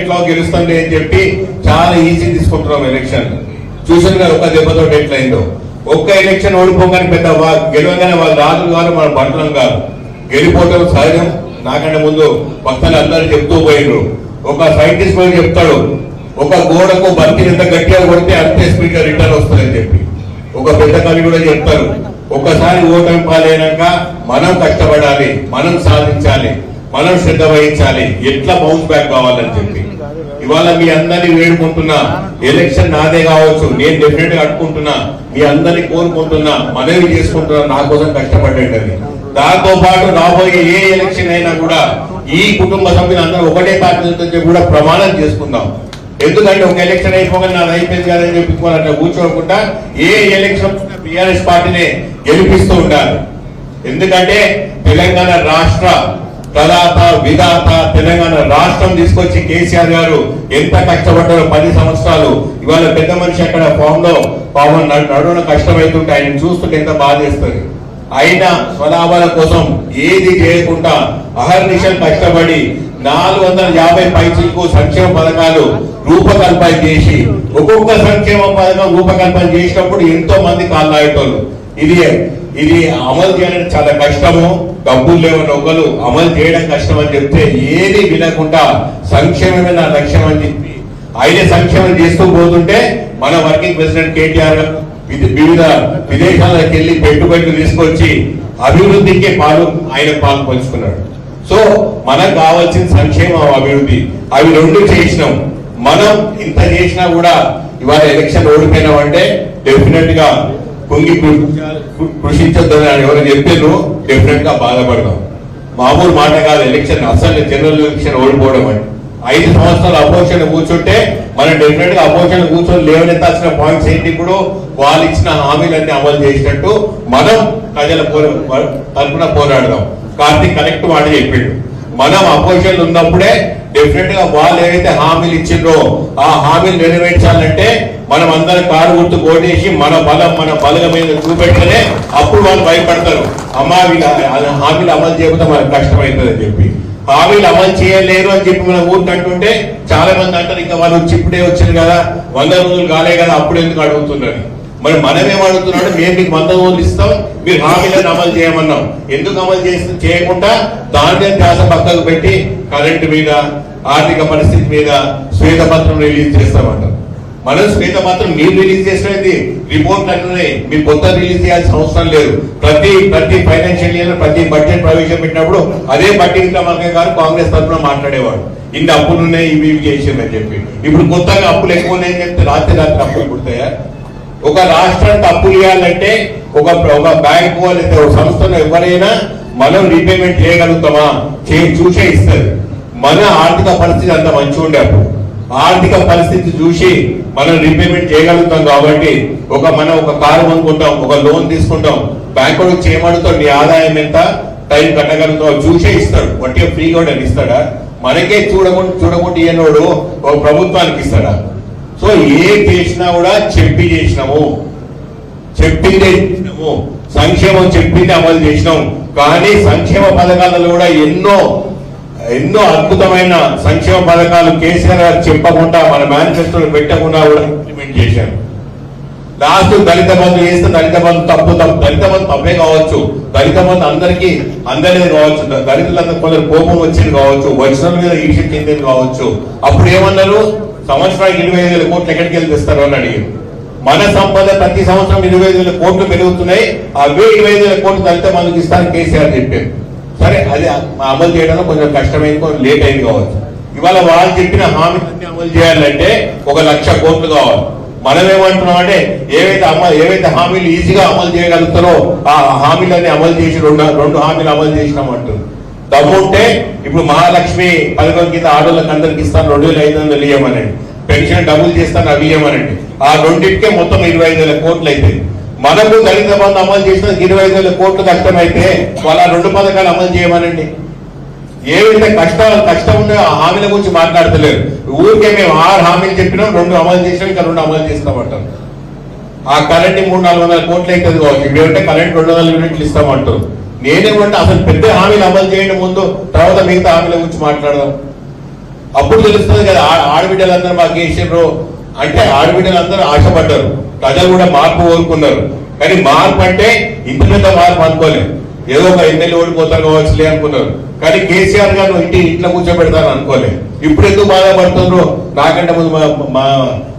ఇట్లా గెలుస్తుంది అని చెప్పి చాలా ఈజీ తీసుకుంటున్నాం ఎలక్షన్. చూసాను కదా ఒక్క దెబ్బతో ఎట్లయిందో. ఒక్క ఎలక్షన్ ఓడిపోగానే పెద్ద గెలవగానే వాళ్ళు రాజులు గారు మన బంటలం గారు గెలిపోవటం సహజం. నాకంటే ముందు వక్తలు అందరూ చెప్తూ పోయినరు. ఒక సైంటిస్ట్ పోయి చెప్తాడు, ఒక గోడకు బంతిని ఎంత గట్టిగా కొడితే అంతే స్పీడ్ గా రిటర్న్ వస్తుందని చెప్పి. ఒక పెద్ద కవి కూడా చెప్తారు, ఒక్కసారి ఓటమి పాలైనాక మనం కష్టపడాలి, మనం సాధించాలి, మనం శ్రద్ధ వహించాలి, ఎట్లా బౌన్స్ బ్యాక్ కావాలని చెప్పి. ఇవాళ మీ అందరినీ వేడుకుంటున్నా, ఎలక్షన్ నాదే కావచ్చు, నేను డెఫినెట్ గా అడుకుంటున్నా, మీ అందరినీ కోరుకుంటున్నా, మనవి చేసుకుంటున్నా, నా కోసం కష్టపడేటది. దాంతో పాటు రాబోయే ఏ ఎలక్షన్ అయినా కూడా ఈ కుటుంబ సభ్యులు అందరూ ఒకటే పార్టీ కూడా ప్రమాణం చేసుకుందాం. ఎందుకంటే ఒక ఎలక్షన్ అయిపోగానే నాది అయిపోయింది కదని చెప్పి అట్లా కూర్చోకుండా ఏ ఎలక్షన్ టీఆర్ఎస్ పార్టీనే గెలిపిస్తూ ఉండాలి. ఎందుకంటే తెలంగాణ రాష్ట్ర ప్రదాత విధాత, తెలంగాణ రాష్ట్రం తీసుకొచ్చి కేసీఆర్ గారు ఎంత కష్టపడ్డారో 10 సంవత్సరాలు. ఇవాళ పెద్ద మనిషి అక్కడ ఫామ్ లో పాపం నడువున కష్టమైతుంటే ఆయన చూస్తుంటే ఎంత బాధేస్తుంది. అయినా స్వలాభాల కోసం ఏది చేయకుండా అహర్నిశలు కష్టపడి 450 పైసలకు సంక్షేమ పథకాలు రూపకల్పన చేసి, ఒక్కొక్క సంక్షేమ పథకం రూపకల్పన చేసినప్పుడు ఎంతో మంది కాళ్ళాయేటోళ్ళు. ఇది అమలు చేయడం చాలా కష్టము, డబ్బులు లేవని ఒకరు అమలు చేయడం కష్టం అని చెప్తే ఏది వినకుండా సంక్షేమమే నా లక్ష్యం అని చెప్పి ఆయన సంక్షేమం చేస్తూ పోతుంటే మన వర్కింగ్ ప్రెసిడెంట్ కేటీఆర్ వివిధ విదేశాలకు వెళ్లి పెట్టుబడులు తీసుకొచ్చి అభివృద్ధికి ఆయన పాలు పంచుకున్నాడు. సో మనకు కావాల్సిన సంక్షేమం, అభివృద్ధి, అవి రెండు చేసినాం. మనం ఇంత చేసినా కూడా ఇవాళ ఎలక్షన్ ఓడిపోయినాం అంటే డెఫినెట్ గా కుంగి కృషించొద్దని ఎవరైనా చెప్పారు, డెఫినెట్ గా బాధపడదాం. మామూలు మాట కాదు ఎలక్షన్, అసలు జనరల్ ఎలక్షన్ ఓడిపోవడం అంటే. 5 సంవత్సరాలు అపోజిషన్ కూర్చుంటే మనం డెఫినెట్ గా అపోజిషన్ కూర్చొని లేవనెత్తాల్సిన పాయింట్స్ ఏంటి, ఇప్పుడు వాళ్ళు ఇచ్చిన హామీలన్నీ అమలు చేసినట్టు మనం ప్రజల తరఫున పోరాడదాం. కార్తీక్ కరెక్ట్ మాట చెప్పిండు, మనం అపోజిషన్ ఉన్నప్పుడే డెఫినెట్ గా వాళ్ళు ఏవైతే హామీలు ఇచ్చిండ్రో ఆ హామీలు నెరవేర్చాలంటే మనం అందరం కారు గుర్తు కోటేసి మన బలం మీద చూపెట్టనే అప్పుడు వాళ్ళు భయపడతారు, అమ్మా వీళ్ళ హామీలు అమలు చేయకపోతే మనకు కష్టమవుతుంది అని చెప్పి. హామీలు అమలు చేయలేరు అని చెప్పి మనం ఊరికంటుంటే చాలా మంది అంటారు, ఇంకా వాళ్ళు ఇప్పుడే వచ్చారు కదా, 100 రోజులు కాలే కదా, అప్పుడు ఎందుకు అడుగుతున్నారు. మరి మనం ఏం అడుగుతున్నాడు, మేము మీకు 100 రోజులు ఇస్తాం, మీరు హామీలను అమలు చేయమన్నాం. ఎందుకు అమలు చేయకుండా దాని ధ్యాస పక్కకు పెట్టి కరెంటు మీద, ఆర్థిక పరిస్థితి మీద శ్వేతపత్రం రిలీజ్ చేస్తామంటారు. మనం శ్వేతపత్రం మీరు రిలీజ్ చేసినది రిపోర్ట్ అన్నీ మీరు కొత్త రిలీజ్ చేయాల్సిన అవసరం లేదు. ప్రతి ఫైనాన్షియల్ ఇయర్ ప్రతి బడ్జెట్ ప్రవేశపెట్టినప్పుడు అదే బట్టి విక్రమార్క గారు కాంగ్రెస్ తరఫున మాట్లాడేవాడు, ఇన్ని అప్పులు ఉన్నాయి ఇవి చేసిందని చెప్పి. ఇప్పుడు కొత్తగా అప్పులు ఎక్కువ ఉన్నాయని చెప్తే రాత్రి అప్పులు పుడతాయా? ఒక రాష్ట్రానికి అప్పులు ఇవ్వాలంటే ఒక బ్యాంకు లేదా ఒక సంస్థను ఎవరైనా మనం రీపేమెంట్ చేయగలుగుతామా, చూసే ఇస్తుంది. మన ఆర్థిక పరిస్థితి అంత మంచిగా ఉండే అప్పుడు ఆర్థిక పరిస్థితి చూసి మనం రీపేమెంట్ చేయగలుగుతాం. కాబట్టి మనం ఒక కారు కొనుక్కుంటాం, ఒక లోన్ తీసుకుంటాం, బ్యాంకు నుంచి ఏమడుగుతాం, నీ ఆదాయం ఎంత, టైం కట్టగలుగుతాం, చూసే ఇస్తాడు. వట్టిగా ఫ్రీగా అని ఇస్తాడా? మనకే చూడకుండా ఇయ్యనోడు ఒక ప్రభుత్వానికి ఇస్తాడా? సో ఏం చేసినా కూడా చేసినాము, చెప్పిందే చేసినాము, సంక్షేమం చెప్పింది అమలు చేసినాం. కానీ సంక్షేమ పథకాలలో కూడా ఎన్నో అద్భుతమైన సంక్షేమ పథకాలు కేసీఆర్ గారు చెప్పకుండా మన మేనిఫెస్టోలో పెట్టకుండా కూడా ఇంప్లిమెంట్ చేశారు. లాస్ట్ దళిత బంధు చేస్తే దళిత బంధు తప్పు, దళిత బంధు తప్పే కావచ్చు, దళిత బంధు అందరిదే కావచ్చు, దళితులందరూ కొందరు కోపం వచ్చింది కావచ్చు, వచ్చిన మీద ఈక్ష చెందేది కావచ్చు. అప్పుడు ఏమన్నారు, సంవత్సరానికి 25,000 కోట్లు ఎక్కడికి వెళ్ళి తెస్తారు అని అడిగారు. మన సంపద ప్రతి సంవత్సరం 25,000 కోట్లు పెరుగుతున్నాయి, అవే 25,000 కోట్లు దళిత బంధుకి ఇస్తారని కేసీఆర్ చెప్పారు. సరే, అది అమలు చేయడంలో కొంచెం కష్టమైంది, కొంచెం లేట్ అయింది కావచ్చు. ఇవాళ వాళ్ళు చెప్పిన హామీలన్నీ అమలు చేయాలంటే 1,00,000 కోట్లు కావాలి. మనం ఏమంటున్నాం అంటే ఏవైతే హామీలు ఈజీగా అమలు చేయగలుగుతారో ఆ హామీలన్నీ అమలు చేసి రెండు హామీలు అమలు చేసినామంటారు. దమ్ముంటే ఇప్పుడు మహాలక్ష్మి పథకం కింద ఆడోళ్ళకి అందరికి ఇస్తాను 2,500 ఇవ్వమనండి, పెన్షన్ డబుల్ చేస్తాను అవి ఇవ్వమనండి. ఆ రెండింటికే మొత్తం 25,000 కోట్లు అయితే, మనకు దళిత బంధు అమలు చేసిన 25,000 కోట్లు కష్టమైతే వాళ్ళ 2 పథకాలు అమలు చేయమనండి. ఏవైతే కష్టం ఉందో ఆ హామీల గురించి మాట్లాడతలేరు. ఊరికే మేము 6 హామీలు చెప్పినాం, 2 అమలు చేసినాం, ఇంకా 2 అమలు చేస్తామంటారు. ఆ కరెంట్ 300-400 కోట్లు అవుతుంది కావచ్చు, ఇప్పుడంటే కరెంట్ 200 యూనిట్లు ఇస్తామంటారు. నేనేమంటే అసలు పెద్ద హామీలు అమలు చేయండి ముందు, తర్వాత మిగతా హామీల గురించి మాట్లాడదాం. అప్పుడు తెలుస్తుంది కదా ఆడబిడ్డలందరూ మాకు చేసిండ్రు అంటే ఆడబిడ్డలందరూ ఆశపడ్డారు, ప్రజలు కూడా మార్పు కోరుకున్నారు. కానీ మార్పు అంటే ఇంత పెద్ద మార్పు అనుకోలేదు, ఏదో ఒక ఎమ్మెల్యే ఓడిపోతారు కావచ్చులే అనుకున్నారు. కానీ కేసీఆర్ గారు ఇంట్లో కూర్చోబెడతారు అనుకోలేదు. ఇప్పుడు ఎందుకు బాధపడుతున్నారు? నాకంటే ముందు మా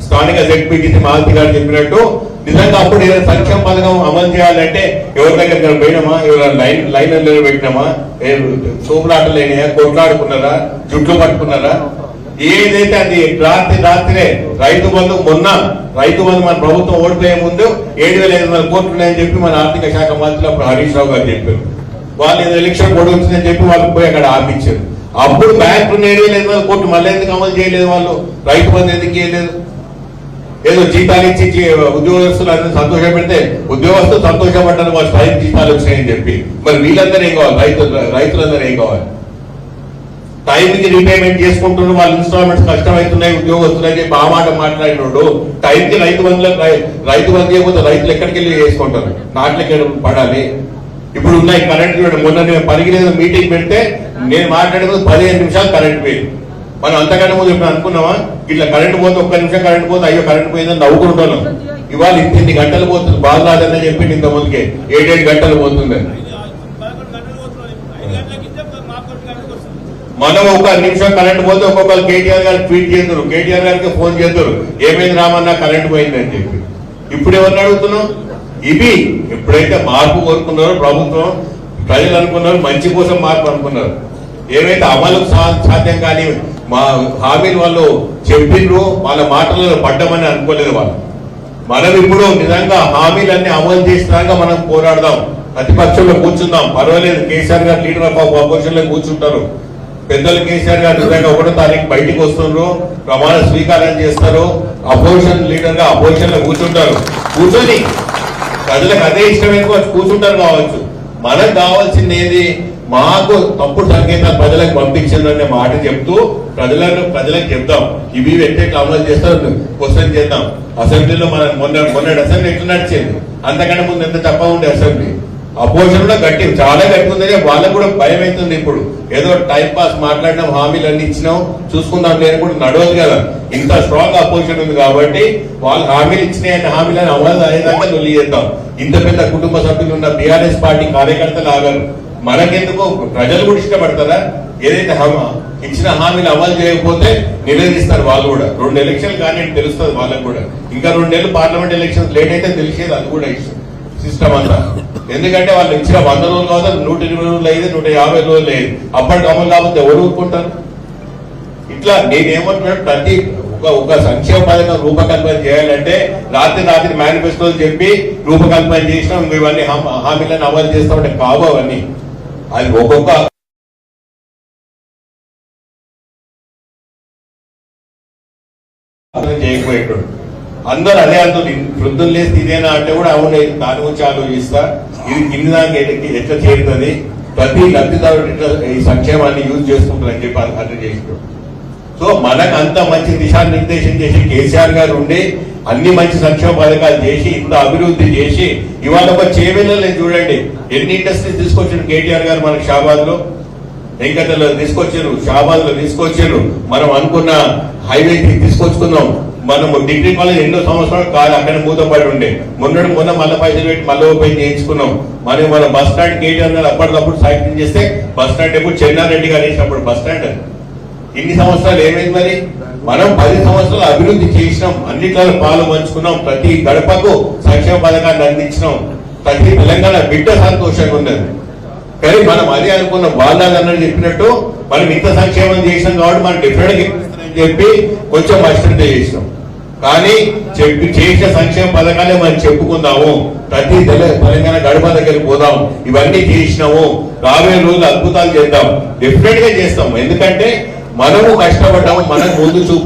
స్థానిక జెడ్పీటీసీ మాలతి గారు చెప్పినట్టు నిజంగా అప్పుడు ఏదైనా సంక్షేమ పథకం అమలు చేయాలంటే ఎవరి దగ్గర పోయినామా, ఎవరైనా లైన్లో పెట్టినామా, సోపులాటలు అయినాయా, కొట్లాడుకున్నారా, జుట్లు పట్టుకున్నారా? ఏదైతే అది రాత్రే రైతు బంధు మన ప్రభుత్వం ఓడిపోయే ముందు 7,500 కోట్లు ఉన్నాయని చెప్పి మన ఆర్థిక శాఖ మంత్రి అప్పుడు హరీష్ రావు గారు చెప్పారు. వాళ్ళు ఏదో ఎలక్షన్ కోడ్ వచ్చిందని చెప్పి వాళ్ళు పోయి అక్కడ ఆపించారు. అప్పుడు బ్యాంకు 7,500 కోట్లు మళ్ళీ ఎందుకు అమలు చేయలేదు? వాళ్ళు రైతు బంధు ఎందుకు చేయలేదు? ఏదో జీతాలు ఇచ్చి ఉద్యోగస్తులు అందరూ సంతోషం పెడితే ఉద్యోగస్తులు సంతోషపడ్డారు, వాళ్ళు స్ట్రైక్ జీతాలు వచ్చినాయని చెప్పి. మరి వీళ్ళందరూ ఏం కావాలి? రైతులందరూ ఏం కావాలి? టైంకి రీపేమెంట్ చేసుకుంటున్నారు, వాళ్ళ ఇన్స్టాల్మెంట్స్ కష్టమవుతున్నాయి ఉద్యోగస్తులు అని చెప్పి ఆ మాట మాట్లాడినోడు టైంకి రైతు బంధు చేయకపోతే రైతులు ఎక్కడికి వెళ్ళి చేసుకుంటారు? నాట్లకి పడాలి. ఇప్పుడు ఉన్నాయి కరెంట్ చూడండి, మొన్న నేను పరిగిలేదు మీటింగ్ పెడితే నేను మాట్లాడేది 15 నిమిషాలు కరెంట్ పోయింది. మనం అంతకంటే ముందు ఇప్పుడు అనుకున్నామా ఇట్లా కరెంట్ పోతే 1 నిమిషం కరెంట్ పోతే అయ్యో కరెంట్ పోయిందని నవ్వుకుంటున్నాం. ఇవాళ ఇన్ని గంటలు పోతుంది, బాగా రాదని చెప్పింది ఇంత ముందుకే 7 గంటలు పోతుంది. మనం 1 నిమిషం కరెంట్ పోతే ఒక్కొక్కరు కేటీఆర్ గారికి ట్వీట్ చేద్దరు, కేటీఆర్ గారికి ఫోన్ చేద్దరు, ఏమైంది రామన్నా కరెంట్ పోయిందని చెప్పి. ఇప్పుడు ఎవరిని అడుగుతున్నాం? ఇవి ఎప్పుడైతే మార్పు కోరుకున్నారో ప్రభుత్వం, ప్రజలు అనుకున్నారు మంచి కోసం మార్పు అనుకున్నారు. ఏవైతే అమలు సాధ్యం కానీ మా హామీలు వాళ్ళు చెప్పిండ్రు, వాళ్ళ మాటలలో పడ్డామని అనుకోలేదు వాళ్ళు. మనం ఇప్పుడు నిజంగా హామీలన్నీ అమలు చేసినాక మనం పోరాడదాం, ప్రతిపక్షంలో కూర్చుందాం. పర్వాలేదు, కేసీఆర్ గారు లీడర్ ఆఫ్ అపోజిషన్ లో కూర్చుంటారు. పెద్దలు కేసీఆర్ గారు నిజంగా 1వ తారీఖు బయటికి వస్తున్నారు, ప్రమాణ స్వీకారం చేస్తారు, అపోజిషన్ లీడర్ గా అపోజిషన్ లో కూర్చుంటారు. కూర్చొని ప్రజలకు అదే ఇష్టమైన కూర్చుంటారు కావచ్చు. మనకు కావాల్సింది ఏది? మాకు తప్పుడు సంకేతాలు ప్రజలకు పంపించిందనే మాట చెప్తూ ప్రజలకు చెప్తాం. ఇవి వెంటనే అమలు చేస్తారు, క్వశ్చన్ చేద్దాం. అసెంబ్లీలో మన మొన్న అసెంబ్లీ ఎట్లా నడిచింది? అంతకంటే ముందు ఎంత తప్ప ఉండే అసెంబ్లీ. అపోజిషన్ కూడా చాలా గట్టి ఉందని వాళ్ళకు కూడా భయం అవుతుంది. ఇప్పుడు ఏదో టైం పాస్ మాట్లాడినాం, హామీలు అన్ని ఇచ్చినాం, చూసుకుందాం లేని కూడా నడవదు కదా. ఇంత స్ట్రాంగ్ అపోజిషన్ ఉంది కాబట్టి వాళ్ళు హామీలు ఇచ్చినాయని హామీలను అమలు అయ్యేదాకా లొల్లి చేద్దాం. ఇంత పెద్ద కుటుంబ సభ్యులు ఉన్న బీఆర్ఎస్ పార్టీ కార్యకర్తలు ఆగారు. మనకెందుకు? ప్రజలు కూడా ఇష్టపడతారా? ఏదైతే ఇచ్చిన హామీలు అమలు చేయకపోతే నిలదీస్తారు వాళ్ళు కూడా. 2 ఎలక్షన్లు కానీ తెలుస్తుంది వాళ్ళకు కూడా. ఇంకా 2 నెలలు పార్లమెంట్ ఎలక్షన్స్ లేట్ అయితే తెలిసేది, అది కూడా ఇష్టం సిస్టమ్ అంతా. ఎందుకంటే వాళ్ళు ఇచ్చిన 100 రోజులు కాదు, 120 రోజులు అయ్యేది, 150 రోజులు అయ్యేది. అప్పటికి అమలు కాకపోతే ఎవరు ఊరుకుంటారు? ఇట్లా నేనేమంటున్నాను, ప్రతి ఒక సంక్షేమ పథకం రూపకల్పన చేయాలంటే రాత్రి మేనిఫెస్టోలు చెప్పి రూపకల్పన చేసినాం, ఇవన్నీ హామీలను అమలు చేస్తామంటే కావు అవన్నీ. అది ఒక్కొక్క చేయకపోయేటోడు అందరూ అదే అంటుంది. వృద్ధులు లేస్తే ఇదేనా అంటే కూడా అవును, దాని గురించి ఆలోచిస్తా. ఇది కింది దానికి ఎట్లా చేరుతుంది, ప్రతి లబ్ధిదారుడు ఇట్లా ఈ సంక్షేమాన్ని యూజ్ చేసుకుంటారని చెప్పి అర్థం చేసినాడు. సో మనకు అంత మంచి దిశానిర్దేశం చేసి కేసీఆర్ గారు ఉండి అన్ని మంచి సంక్షేమ పథకాలు చేసి ఇంత అభివృద్ధి చేసి ఇవాళ ఒక చేవేళ్ళని చూడండి, ఎన్ని ఇండస్ట్రీస్ తీసుకొచ్చారు కేటీఆర్ గారు. మనకు షాబాద్ లో, వెంకటలో తీసుకొచ్చారు, షాబాద్ లో తీసుకొచ్చారు. మనం అనుకున్న హైవే తీసుకొచ్చుకున్నాం. మనం డిగ్రీ కాలేజ్ ఎన్నో సంవత్సరాలు కాదు అక్కడ మూతపడి ఉండే, మొన్న మళ్ళీ పైసలు పెట్టి మళ్ళీ ఓపెన్ చేయించుకున్నాం. మన బస్ స్టాండ్ కేటీఆర్ గారు అప్పటికప్పుడు సాయం చేస్తే బస్ స్టాండ్ ఎప్పుడు చెన్నారెడ్డి గారు వేసినప్పుడు బస్ స్టాండ్ అది. ఇన్ని సంవత్సరాలు ఏమైంది? మరి మనం 10 సంవత్సరాలు అభివృద్ధి చేసినాం, అన్నిట్లో పాలు పంచుకున్నాం, ప్రతి గడపకు సంక్షేమ పథకాన్ని అందించినాం, ప్రతి తెలంగాణ బిడ్డ సంతోషంగా ఉన్నది. కానీ మనం అదే అనుకున్నాం, వాళ్ళందరూ చెప్పినట్టు మనం ఇంత సంక్షేమం చేసినాం కాబట్టి మనం డిఫరెంట్ చెప్పి కొంచెం అశ్రద్ధ చేసినాం. కానీ చేసిన సంక్షేమ పథకాలే మనం చెప్పుకుందాము, ప్రతి తెలంగాణ గడప దగ్గరికి పోదాం, ఇవన్నీ చేసినాము, రాబోయే రోజులు అద్భుతాలు చేద్దాం, డిఫరెంట్ గా చేస్తాం. ఎందుకంటే మనము కష్టపడ్డాము, మనకు ముందు చూపు